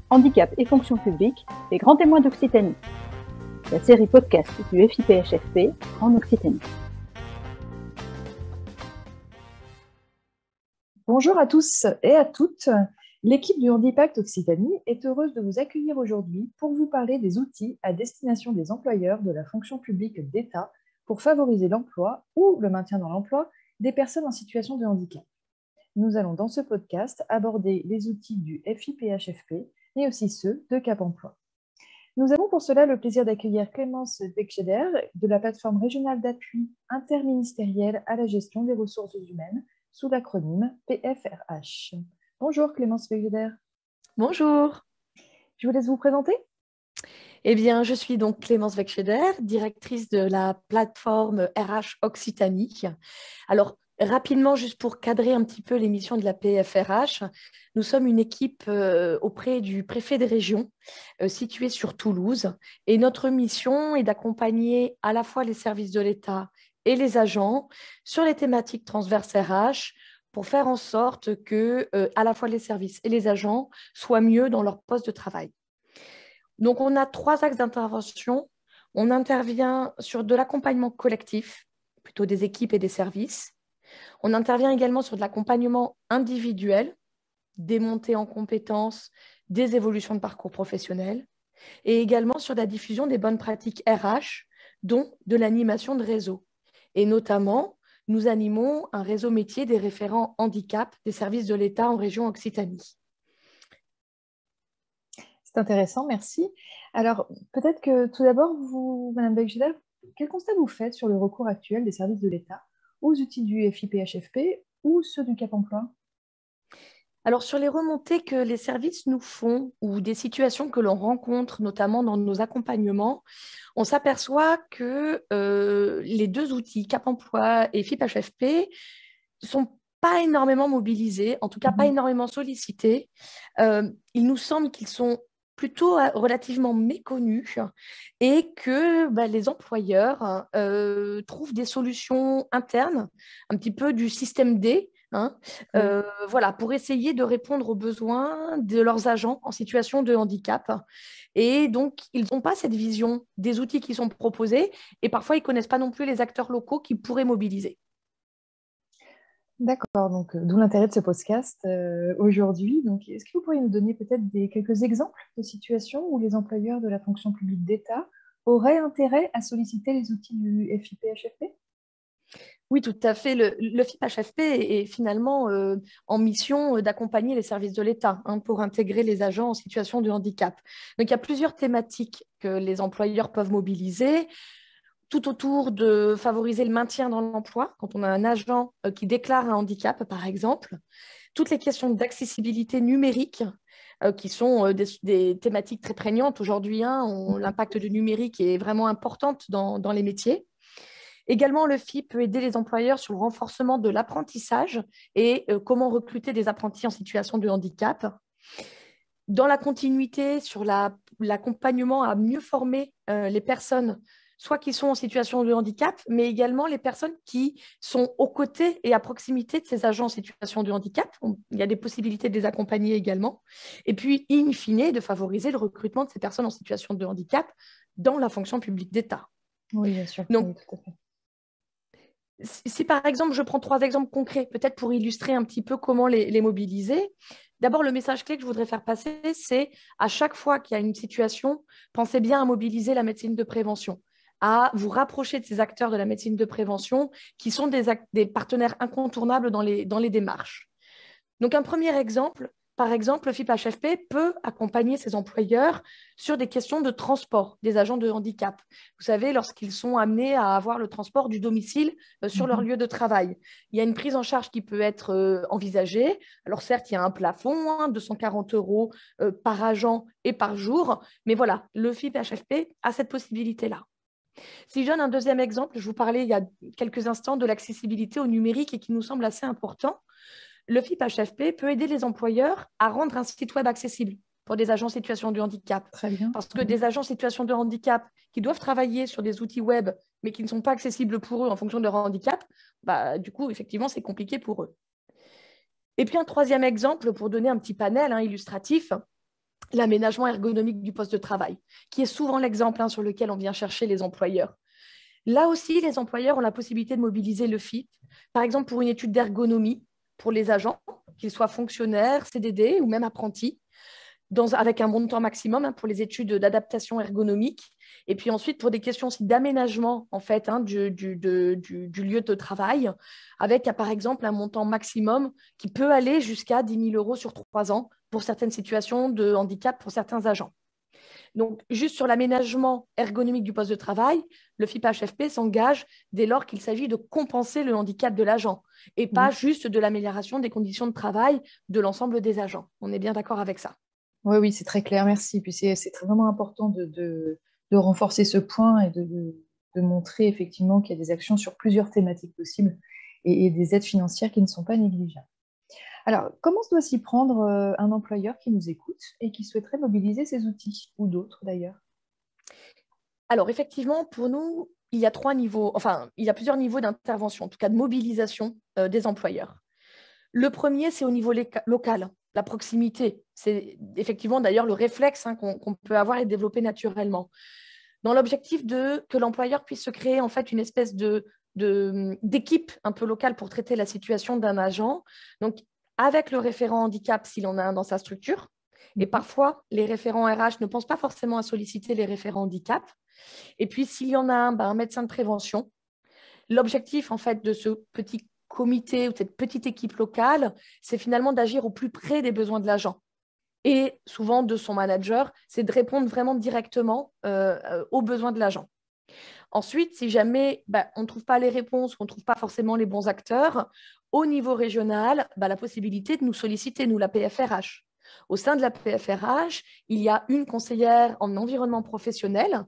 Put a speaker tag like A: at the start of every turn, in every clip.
A: Handicap et fonction publique, les grands témoins d'Occitanie. La série podcast du FIPHFP en Occitanie.
B: Bonjour à tous et à toutes. L'équipe du Handipact Occitanie est heureuse de vous accueillir aujourd'hui pour vous parler des outils à destination des employeurs de la fonction publique d'État pour favoriser l'emploi ou le maintien dans l'emploi des personnes en situation de handicap. Nous allons dans ce podcast aborder les outils du FIPHFP mais aussi ceux de Cap Emploi. Nous avons pour cela le plaisir d'accueillir Clémence Wegscheder de la plateforme régionale d'appui interministériel à la gestion des ressources humaines sous l'acronyme PFRH. Bonjour Clémence Wegscheder.
C: Bonjour.
B: Je vous laisse vous présenter.
C: Eh bien, je suis donc Clémence Wegscheder, directrice de la plateforme RH Occitanie. Alors, rapidement, juste pour cadrer un petit peu l'émission de la PFRH, nous sommes une équipe auprès du préfet des régions située sur Toulouse. Et notre mission est d'accompagner à la fois les services de l'État et les agents sur les thématiques transverses RH pour faire en sorte que à la fois les services et les agents soient mieux dans leur poste de travail. Donc, on a 3 axes d'intervention. On intervient sur de l'accompagnement collectif, plutôt des équipes et des services. On intervient également sur de l'accompagnement individuel, des montées en compétences, des évolutions de parcours professionnel, et également sur la diffusion des bonnes pratiques RH, dont de l'animation de réseau. Et notamment, nous animons un réseau métier des référents handicap des services de l'État en région Occitanie.
B: C'est intéressant, merci. Alors, peut-être que tout d'abord, vous, Madame Wegscheder, quel constat vous faites sur le recours actuel des services de l'État aux outils du FIPHFP ou ceux du Cap Emploi?
C: Alors, sur les remontées que les services nous font ou des situations que l'on rencontre, notamment dans nos accompagnements, on s'aperçoit que les 2 outils, Cap Emploi et FIPHFP, ne sont pas énormément mobilisés, en tout cas pas énormément sollicités. Il nous semble qu'ils sont plutôt relativement méconnus et que les employeurs trouvent des solutions internes, un petit peu du système D, voilà, pour essayer de répondre aux besoins de leurs agents en situation de handicap. Et donc, ils n'ont pas cette vision des outils qui sont proposés et parfois, ils ne connaissent pas non plus les acteurs locaux qui pourraient mobiliser.
B: D'accord, donc d'où l'intérêt de ce podcast aujourd'hui. Donc, est-ce que vous pourriez nous donner peut-être quelques exemples de situations où les employeurs de la fonction publique d'État auraient intérêt à solliciter les outils du FIPHFP?
C: Oui, tout à fait. Le FIPHFP est finalement en mission d'accompagner les services de l'État pour intégrer les agents en situation de handicap. Donc, il y a plusieurs thématiques que les employeurs peuvent mobiliser, tout autour de favoriser le maintien dans l'emploi, quand on a un agent qui déclare un handicap, par exemple. Toutes les questions d'accessibilité numérique, qui sont des thématiques très prégnantes aujourd'hui. L'impact du numérique est vraiment important dans les métiers. Également, le FIP peut aider les employeurs sur le renforcement de l'apprentissage et comment recruter des apprentis en situation de handicap. Dans la continuité, sur l'accompagnement à mieux former les personnes, soit qui sont en situation de handicap, mais également les personnes qui sont aux côtés et à proximité de ces agents en situation de handicap. Il y a des possibilités de les accompagner également. Et puis, in fine, de favoriser le recrutement de ces personnes en situation de handicap dans la fonction publique d'État.
B: Oui, bien sûr.
C: Donc,
B: oui, tout à fait.
C: Si par exemple, je prends 3 exemples concrets, peut-être pour illustrer un petit peu comment les mobiliser. D'abord, le message clé que je voudrais faire passer, c'est à chaque fois qu'il y a une situation, pensez bien à mobiliser la médecine de prévention, à vous rapprocher de ces acteurs de la médecine de prévention qui sont des partenaires incontournables dans les démarches. Donc, un premier exemple, par exemple, le FIPHFP peut accompagner ses employeurs sur des questions de transport des agents de handicap. Vous savez, lorsqu'ils sont amenés à avoir le transport du domicile sur leur lieu de travail, il y a une prise en charge qui peut être envisagée. Alors certes, il y a un plafond, 240 € par agent et par jour, mais voilà, le FIPHFP a cette possibilité-là. Si je donne un deuxième exemple, je vous parlais il y a quelques instants de l'accessibilité au numérique et qui nous semble assez important. Le FIPHFP peut aider les employeurs à rendre un site web accessible pour des agents en situation de handicap.
B: Très bien.
C: Parce que des agents en situation de handicap qui doivent travailler sur des outils web, mais qui ne sont pas accessibles pour eux en fonction de leur handicap, du coup, effectivement, c'est compliqué pour eux. Et puis un troisième exemple, pour donner un petit panel illustratif, l'aménagement ergonomique du poste de travail, qui est souvent l'exemple sur lequel on vient chercher les employeurs. Là aussi, les employeurs ont la possibilité de mobiliser le FIP, par exemple pour une étude d'ergonomie pour les agents, qu'ils soient fonctionnaires, CDD ou même apprentis, avec un montant maximum pour les études d'adaptation ergonomique. Et puis ensuite, pour des questions aussi d'aménagement du lieu de travail, avec par exemple un montant maximum qui peut aller jusqu'à 10 000 € sur 3 ans pour certaines situations de handicap pour certains agents. Donc, juste sur l'aménagement ergonomique du poste de travail, le FIP-HFP s'engage dès lors qu'il s'agit de compenser le handicap de l'agent et pas juste de l'amélioration des conditions de travail de l'ensemble des agents. On est bien d'accord avec ça?
B: Oui, c'est très clair, merci. Puis c'est vraiment important de renforcer ce point et de montrer effectivement qu'il y a des actions sur plusieurs thématiques possibles et des aides financières qui ne sont pas négligeables. Alors, comment doit s'y prendre un employeur qui nous écoute et qui souhaiterait mobiliser ces outils, ou d'autres d'ailleurs?
C: Alors, effectivement, pour nous, il y a plusieurs niveaux d'intervention, en tout cas de mobilisation des employeurs. Le premier, c'est au niveau local, la proximité. C'est effectivement d'ailleurs le réflexe qu'on peut avoir et développer naturellement. Dans l'objectif que l'employeur puisse se créer en fait une espèce d'équipe un peu locale pour traiter la situation d'un agent. Donc, avec le référent handicap, s'il en a un dans sa structure. Et parfois, les référents RH ne pensent pas forcément à solliciter les référents handicap. Et puis, s'il y en a un médecin de prévention. L'objectif, en fait, de ce petit comité ou de cette petite équipe locale, c'est finalement d'agir au plus près des besoins de l'agent. Et souvent, de son manager, c'est de répondre vraiment directement aux besoins de l'agent. Ensuite, si jamais on ne trouve pas les réponses, on ne trouve pas forcément les bons acteurs, au niveau régional, la possibilité de nous solliciter, nous, la PFRH. Au sein de la PFRH, il y a une conseillère en environnement professionnel,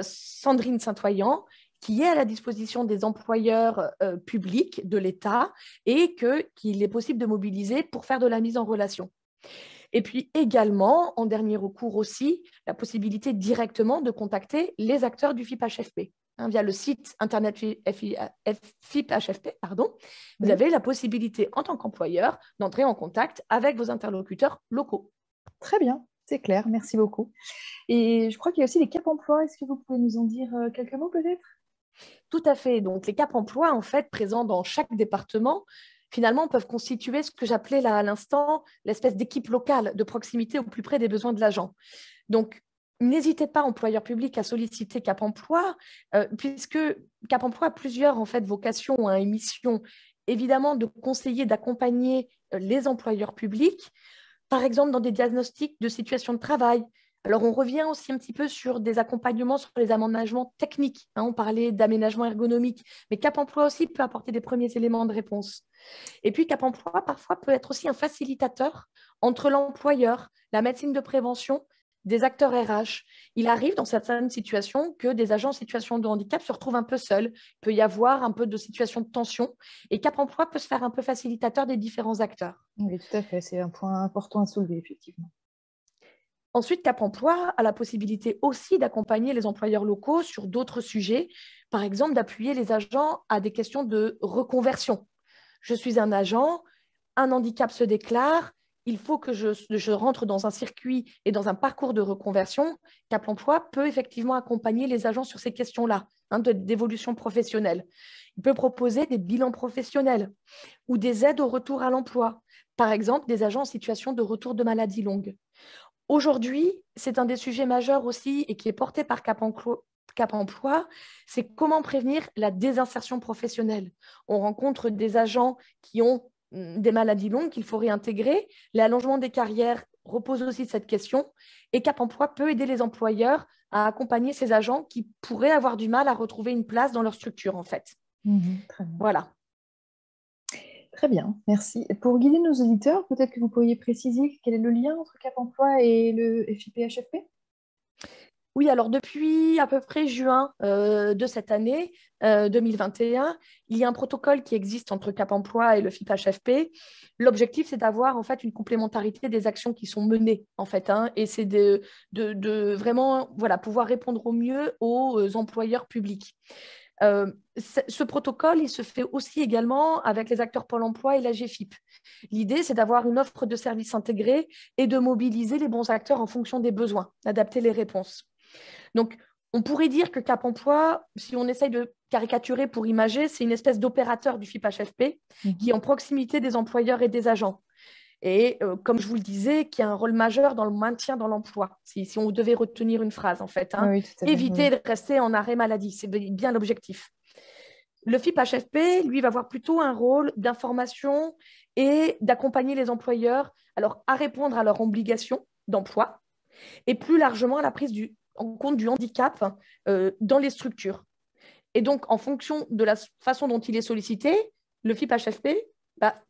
C: Sandrine Saint-Oyen, qui est à la disposition des employeurs publics de l'État et qu'il est possible de mobiliser pour faire de la mise en relation. Et puis également, en dernier recours aussi, la possibilité directement de contacter les acteurs du FIP-HFP. Via le site internet FIP-HFP, vous avez la possibilité en tant qu'employeur d'entrer en contact avec vos interlocuteurs locaux.
B: Très bien, c'est clair, merci beaucoup. Et je crois qu'il y a aussi les CAP emploi. Est-ce que vous pouvez nous en dire quelques mots peut-être?
C: Tout à fait. Donc, les CAP emploi, en fait, présents dans chaque département, finalement, peuvent constituer ce que j'appelais là à l'instant l'espèce d'équipe locale de proximité au plus près des besoins de l'agent. Donc, n'hésitez pas, employeur public, à solliciter CAP emploi, puisque CAP emploi a plusieurs en fait, vocations et missions, évidemment, de conseiller, d'accompagner les employeurs publics, par exemple dans des diagnostics de situation de travail. Alors, on revient aussi un petit peu sur des accompagnements sur les aménagements techniques. On parlait d'aménagement ergonomique, mais Cap Emploi aussi peut apporter des premiers éléments de réponse. Et puis, Cap Emploi, parfois, peut être aussi un facilitateur entre l'employeur, la médecine de prévention, des acteurs RH. Il arrive dans certaines situations que des agents en situation de handicap se retrouvent un peu seuls. Il peut y avoir un peu de situation de tension. Et Cap Emploi peut se faire un peu facilitateur des différents acteurs.
B: Oui, tout à fait. C'est un point important à soulever, effectivement.
C: Ensuite, Cap Emploi a la possibilité aussi d'accompagner les employeurs locaux sur d'autres sujets, par exemple d'appuyer les agents à des questions de reconversion. Je suis un agent, un handicap se déclare, il faut que je rentre dans un circuit et dans un parcours de reconversion. Cap Emploi peut effectivement accompagner les agents sur ces questions-là, d'évolution professionnelle. Il peut proposer des bilans professionnels ou des aides au retour à l'emploi, par exemple des agents en situation de retour de maladie longue. Aujourd'hui, c'est un des sujets majeurs aussi et qui est porté par Cap Emploi, c'est comment prévenir la désinsertion professionnelle. On rencontre des agents qui ont des maladies longues qu'il faut réintégrer. L'allongement des carrières repose aussi de cette question et Cap Emploi peut aider les employeurs à accompagner ces agents qui pourraient avoir du mal à retrouver une place dans leur structure en fait.
B: Très bien.
C: Voilà.
B: Très bien, merci. Pour guider nos auditeurs, peut-être que vous pourriez préciser quel est le lien entre Cap Emploi et le FIP-HFP?
C: Oui, alors depuis à peu près juin de cette année 2021, il y a un protocole qui existe entre Cap Emploi et le FIP-HFP. L'objectif, c'est d'avoir en fait une complémentarité des actions qui sont menées en fait, et c'est de vraiment pouvoir répondre au mieux aux employeurs publics. Ce protocole, il se fait aussi également avec les acteurs Pôle emploi et la GFIP. L'idée, c'est d'avoir une offre de services intégrée et de mobiliser les bons acteurs en fonction des besoins, d'adapter les réponses. Donc, on pourrait dire que Cap Emploi, si on essaye de caricaturer pour imager, c'est une espèce d'opérateur du FIP-HFP qui est en proximité des employeurs et des agents. Et comme je vous le disais, qui a un rôle majeur dans le maintien dans l'emploi, si on devait retenir une phrase en fait.
B: Oui, tout à fait,
C: éviter de rester en arrêt maladie, c'est bien l'objectif. Le FIP-HFP, lui, va avoir plutôt un rôle d'information et d'accompagner les employeurs à répondre à leurs obligations d'emploi et plus largement à la prise en compte du handicap dans les structures. Et donc, en fonction de la façon dont il est sollicité, le FIP-HFP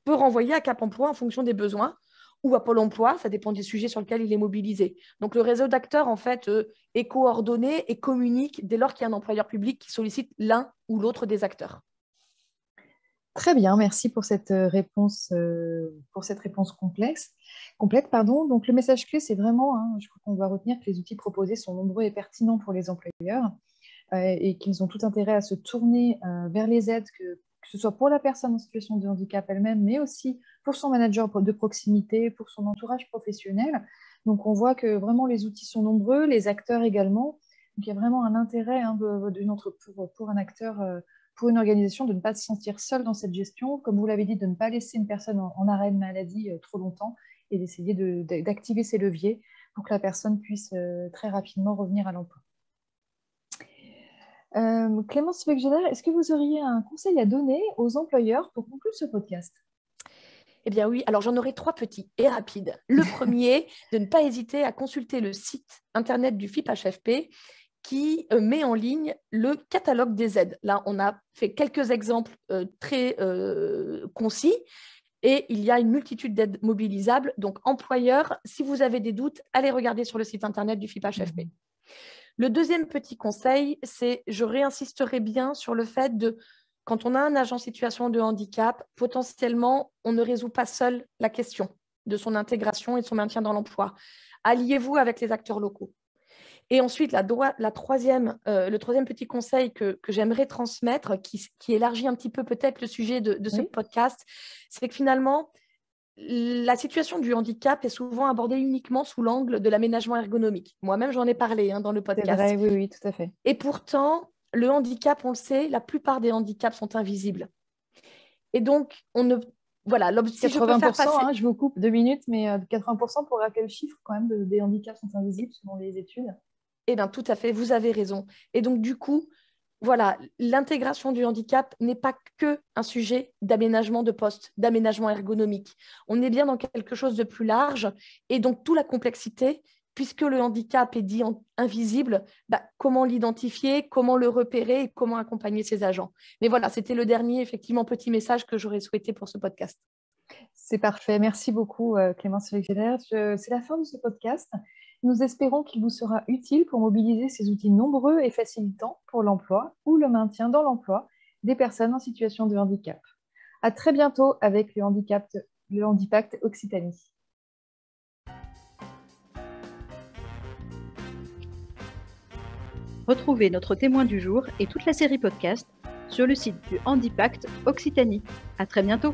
C: peut renvoyer à Cap Emploi en fonction des besoins ou à Pôle emploi, ça dépend des sujets sur lesquels il est mobilisé. Donc, le réseau d'acteurs, en fait, est coordonné et communique dès lors qu'il y a un employeur public qui sollicite l'un ou l'autre des acteurs.
B: Très bien, merci pour cette réponse, complète. Donc, le message clé, c'est vraiment, je crois qu'on doit retenir que les outils proposés sont nombreux et pertinents pour les employeurs et qu'ils ont tout intérêt à se tourner vers les aides, que ce soit pour la personne en situation de handicap elle-même, mais aussi pour son manager de proximité, pour son entourage professionnel. Donc, on voit que vraiment les outils sont nombreux, les acteurs également. Donc, il y a vraiment un intérêt pour un acteur, pour une organisation, de ne pas se sentir seul dans cette gestion. Comme vous l'avez dit, de ne pas laisser une personne en arrêt de maladie trop longtemps et d'essayer d'activer ces leviers pour que la personne puisse très rapidement revenir à l'emploi. Clémence Weggeler, est-ce que vous auriez un conseil à donner aux employeurs pour conclure ce podcast?
C: Eh bien oui, alors j'en aurai 3 petits et rapides. Le premier, de ne pas hésiter à consulter le site internet du FIP-HFP qui met en ligne le catalogue des aides. Là, on a fait quelques exemples très concis et il y a une multitude d'aides mobilisables. Donc, employeurs, si vous avez des doutes, allez regarder sur le site internet du FIP-HFP. Le deuxième petit conseil, c'est je réinsisterai bien sur le fait quand on a un agent en situation de handicap, potentiellement, on ne résout pas seul la question de son intégration et de son maintien dans l'emploi. Alliez-vous avec les acteurs locaux. Et ensuite, le troisième petit conseil que j'aimerais transmettre, qui élargit un petit peu peut-être le sujet de ce podcast, c'est que finalement, la situation du handicap est souvent abordée uniquement sous l'angle de l'aménagement ergonomique. Moi-même, j'en ai parlé dans le podcast.
B: C'est vrai, oui, tout à fait.
C: Et pourtant, le handicap, on le sait, la plupart des handicaps sont invisibles. Et donc, on ne... Voilà, si
B: 80%,
C: je peux faire passer...
B: je vous coupe 2 minutes, mais 80% pour quel chiffre quand même des handicaps sont invisibles selon les études?
C: Eh bien, tout à fait, vous avez raison. Et donc, du coup, voilà, l'intégration du handicap n'est pas que un sujet d'aménagement de poste, d'aménagement ergonomique. On est bien dans quelque chose de plus large et donc toute la complexité, puisque le handicap est dit invisible, comment l'identifier, comment le repérer et comment accompagner ses agents. Mais voilà, c'était le dernier, effectivement, petit message que j'aurais souhaité pour ce podcast.
B: C'est parfait. Merci beaucoup, Clémence Weggeler. C'est la fin de ce podcast. Nous espérons qu'il vous sera utile pour mobiliser ces outils nombreux et facilitants pour l'emploi ou le maintien dans l'emploi des personnes en situation de handicap. À très bientôt avec le Handipact Occitanie.
A: Retrouvez notre témoin du jour et toute la série podcast sur le site du Handipact Occitanie. À très bientôt.